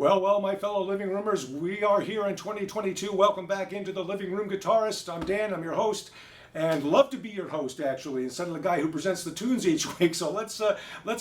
Well, my fellow living roomers, we are here in 2022. Welcome back into the Living Room Guitarist. I'm Dan, I'm your host, and love to be your host, actually, instead of the guy who presents the tunes each week. So let's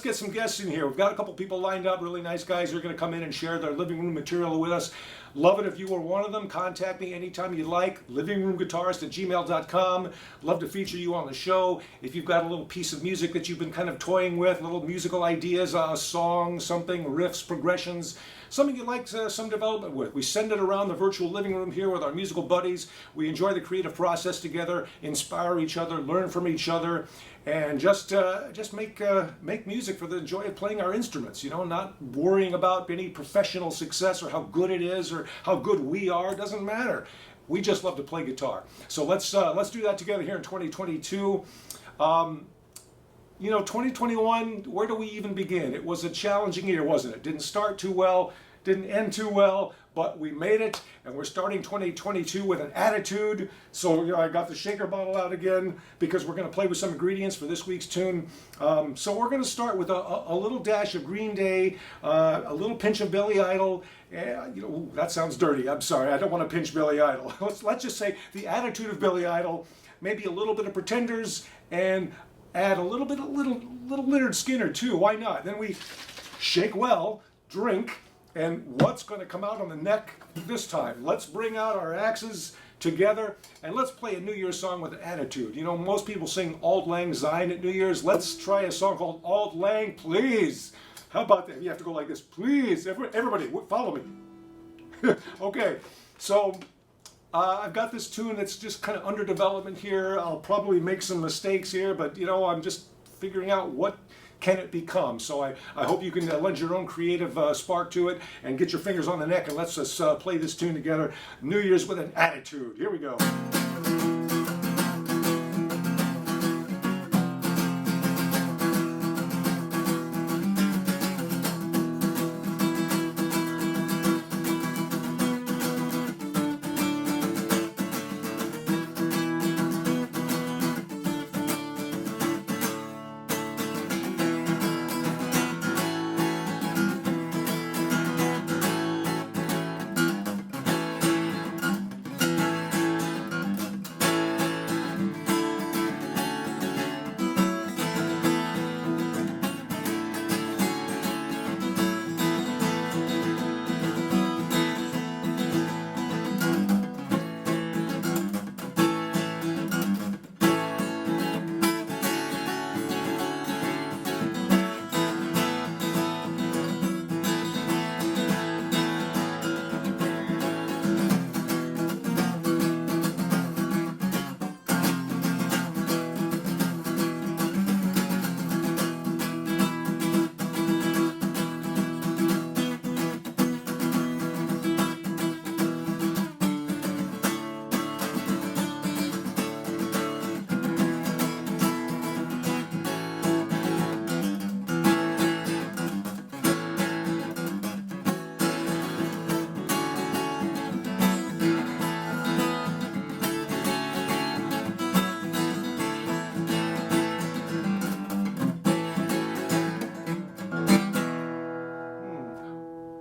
get some guests in here. We've got a couple people lined up, really nice guys who are going to come in and share their living room material with us. Love it if you were one of them. Contact me anytime you'd like, livingroomguitarist@gmail.com. Love to feature you on the show. If you've got a little piece of music that you've been kind of toying with, little musical ideas, a song, something, riffs, progressions, something you'd like some development with, we send it around the virtual living room here with our musical buddies. We enjoy the creative process together, inspire each other, learn from each other, and just make music for the joy of playing our instruments. You know, not worrying about any professional success or how good it is or how good we are. It doesn't matter. We just love to play guitar. So let's do that together here in 2022. You know, 2021, where do we even begin? It was a challenging year, wasn't it? Didn't start too well, didn't end too well, but we made it, and we're starting 2022 with an attitude. So, you know, I got the shaker bottle out again because we're going to play with some ingredients for this week's tune. So we're going to start with a little dash of Green Day, a little pinch of Billy Idol. You know, ooh, that sounds dirty. I'm sorry, I don't want to pinch Billy Idol. Let's just say the attitude of Billy Idol, maybe a little bit of Pretenders, and add a little Lynyrd Skynyrd too. Why not? Then we shake well, drink, and what's going to come out on the neck this time? Let's bring out our axes together and let's play a New Year's song with an attitude. You know, most people sing Auld Lang Syne at New Year's. Let's try a song called Auld Lang Please. How about that? You have to go like this. Please, everybody, follow me. Okay, so I've got this tune that's just kind of under development here. I'll probably make some mistakes here, but you know, I'm just figuring out what can it become. So I hope you can lend your own creative spark to it and get your fingers on the neck, and let's just play this tune together. New Year's with an attitude. Here we go.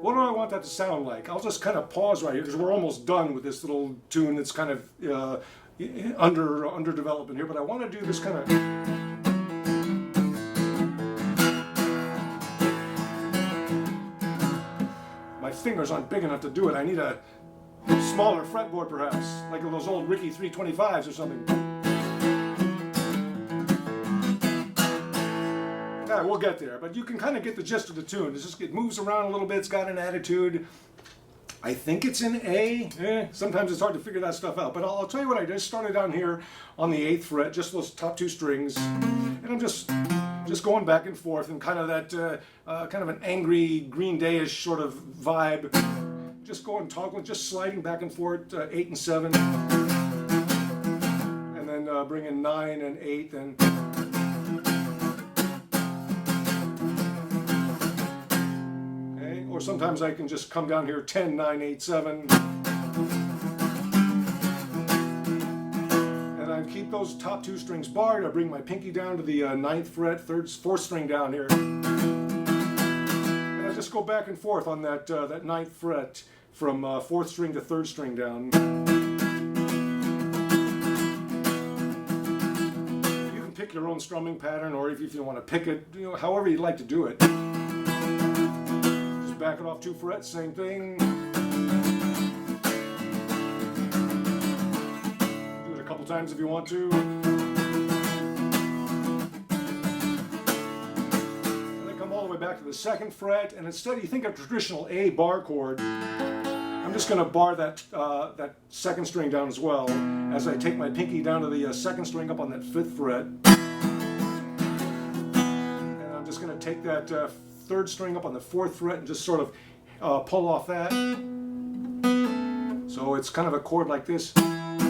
What do I want that to sound like? I'll just kind of pause right here because we're almost done with this little tune that's kind of under development here, but I want to do this kind of... My fingers aren't big enough to do it. I need a smaller fretboard perhaps, like those old Ricky 325s or something. Yeah, we'll get there, but you can kind of get the gist of the tune. It moves around a little bit, it's got an attitude. I think it's in A. Sometimes it's hard to figure that stuff out, but I'll tell you what I did. Started down here on the 8th fret, just those top two strings, and I'm just going back and forth and kind of that kind of an angry Green Day-ish sort of vibe. Just going toggling, just sliding back and forth, 8 and 7, and then bring in 9 and 8 and. Or sometimes I can just come down here 10, 9, 8, 7. And I keep those top two strings barred. I bring my pinky down to the 9th fret, 4th string down here. And I just go back and forth on that that 9th fret from 4th string to 3rd string down. You can pick your own strumming pattern, or if you want to pick it, you know, however you'd like to do it. Just back it off 2 frets, same thing. Do it a couple times if you want to. Back to the 2nd fret, and instead you think of traditional A bar chord, I'm just going to bar that that 2nd string down as well, as I take my pinky down to the 2nd string up on that 5th fret, and I'm just going to take that 3rd string up on the 4th fret and just sort of pull off that. So it's kind of a chord like this, and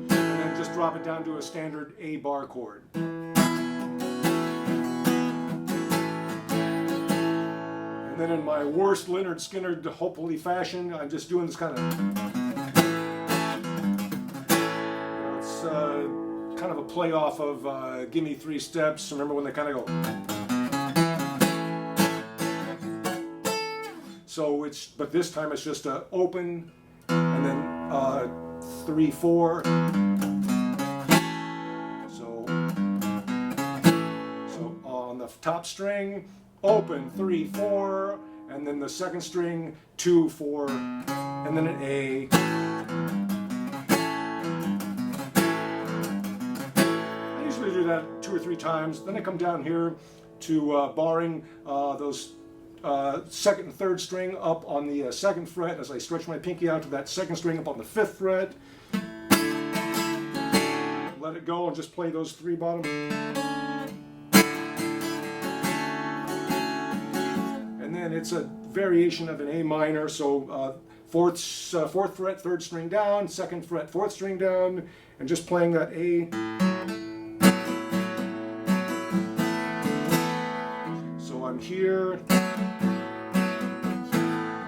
then just drop it down to a standard A bar chord. And then in my worst Lynyrd Skynyrd, hopefully fashion, I'm just doing this kind of, it's kind of a play off of Gimme 3 Steps. Remember when they kind of go. So it's, but this time it's just open, and then 3, 4. So on the top string, open 3, 4, and then the 2nd string 2, 4, and then an A. I usually do that 2 or 3 times. Then I come down here to barring those 2nd and 3rd string up on the 2nd fret as I stretch my pinky out to that 2nd string up on the 5th fret. Let it go and just play those 3 bottom. And then it's a variation of an A minor, so 4th fret, 3rd string down, 2nd fret, 4th string down, and just playing that A. So I'm here,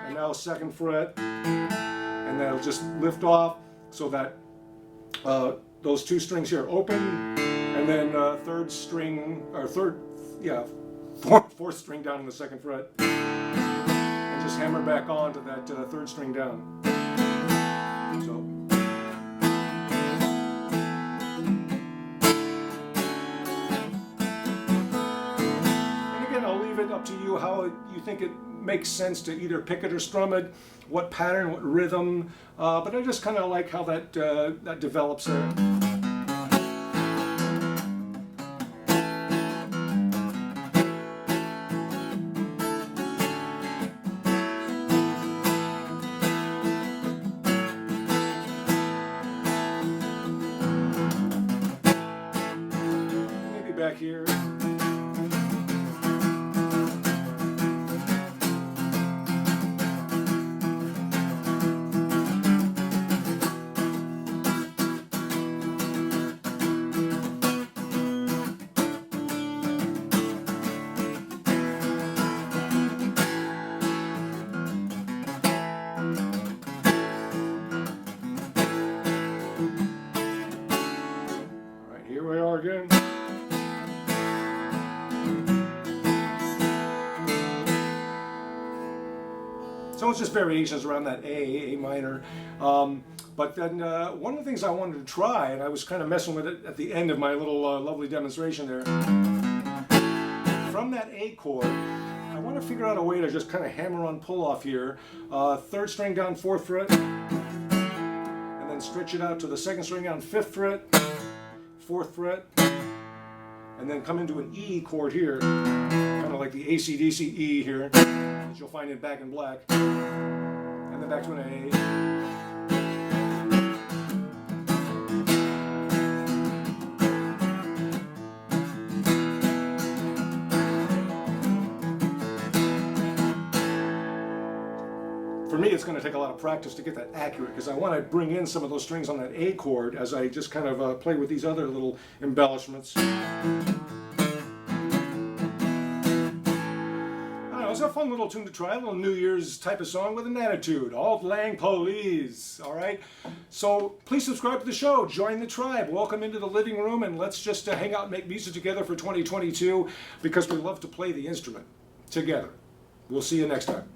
and now 2nd fret, and that'll just lift off so that those 2 strings here open, and then 3rd string, or 4th string down on the 2nd fret, and just hammer back on to that 3rd string down. So. And again, I'll leave it up to you how you think it makes sense to either pick it or strum it, what pattern, what rhythm, but I just kind of like how that, that develops there. Back here. All right, here we are again. So it's just variations around that A minor. But then one of the things I wanted to try, and I was kind of messing with it at the end of my little lovely demonstration there, from that A chord, I want to figure out a way to just kind of hammer on pull off here. 3rd string down 4th fret, and then stretch it out to the 2nd string down 5th fret, 4th fret, and then come into an E chord here, kind of like the AC/DC E here, that you'll find in Back in Black, and then back to an A. For me, it's going to take a lot of practice to get that accurate, because I want to bring in some of those strings on that A chord as I just kind of play with these other little embellishments. It's a fun little tune to try, a little New Year's type of song with an attitude. Auld Lang Police, all right? So please subscribe to the show, join the tribe, welcome into the living room, and let's just hang out and make music together for 2022, because we love to play the instrument. together. We'll see you next time.